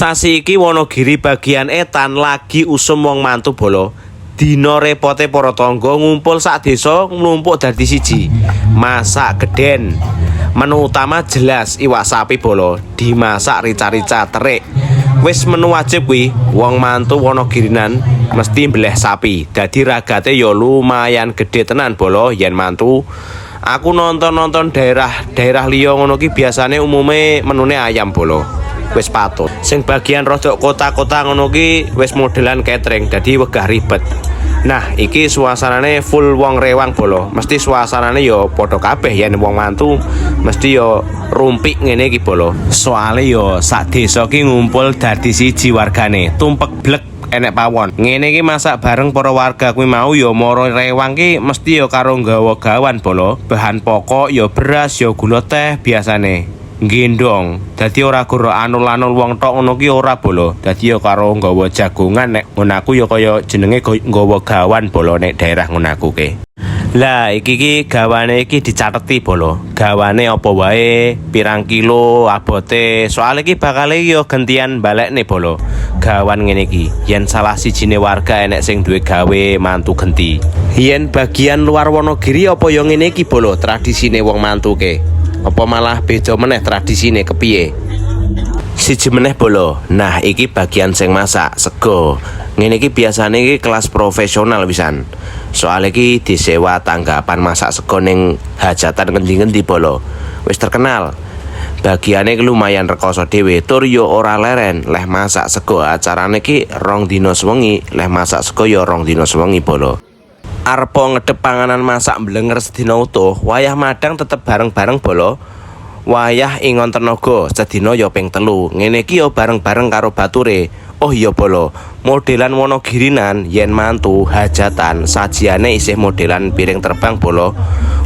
Sasi iki Wonogiri bagian etan lagi usum wong mantu bolo. Dina repote para tangga ngumpul sak desa nglumpuk dadi siji. Masak gedhen. Menu utama jelas iwak sapi bolo, dimasak rica-rica terik. Wis menu wajib kuwi, wong mantu Wonogirinan mesti mbleh sapi. Dadi ragate ya lumayan gede tenan bolo yen mantu. Aku nonton daerah liya ngono ki biasane umume menune ayam bolo. Wis patut. Sing bagian rodok kota-kota ngono ki wis modelan catering, dadi wegah ribet. Nah, iki suasanane full wong rewang bolo. Mesti suasanane yo padha kabeh yen wong mantu mesti yo rumpik ngene iki bolo. Soale yo sak desa ki ngumpul dadi siji wargane, tumpek blek enek pawon. Ngene iki masak bareng para warga kuwi mau yo moro rewang ki mesti yo karo nggawa gawan bolo. Bahan pokok yo beras yo gula teh biasane. Gendong, dadi ora goro anul-anul wong tok ngono ki ora bolo. Dadi ya karo nggawa jagongan nek ngono aku ya kaya jenenge nggawa gawan bolo nek daerah ngono aku ke. Lah iki gawane iki dicateti bolo. Gawane apa wae, pirang kilo abote. Soale iki bakal yo gentian balekne bolo. Gawan ngene iki, yen salah sijine warga enek sing duwe gawe mantu genti. Yen bagian luar Wonogiri apa yo ngene iki bolo tradisine wong mantu ke. Apa malah beda meneh tradisine kepiye? Siji meneh bolo. Nah, iki bagian sing masak sego. Ngene iki biasane iki kelas profesional pisan. Soale iki disewa tanggapan masak sego ning hajatan ngendi-ngendi bolo. Wis terkenal. Bagiane lumayan rekoso dhewe, tur yo ora leren leh masak sego. Acarane iki 2 dina sewengi, leh masak sego yo 2 dina sewengi bolo. Arpo ngedep panganan masak mblenger sedina utuh, wayah madang tetep bareng-bareng bolo. Wayah ingon tenaga sedina ya ping 3. Ngene iki ya bareng-bareng karo bature. Oh iya bolo, modelan Wonogirinan yen mantu hajatan sajiane isih modelan piring terbang bolo.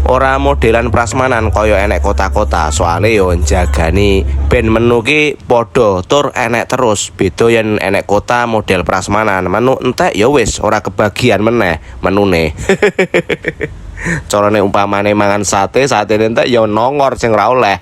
Ora modelan prasmanan kaya enek kota-kota, soale yo njagani ben menu ki padha tur enek terus. Beda yen enek kota model prasmanan, menu entek ya wis ora kebagian meneh menune. Carane umpamane mangan sate entek ya nongor sing ora oleh.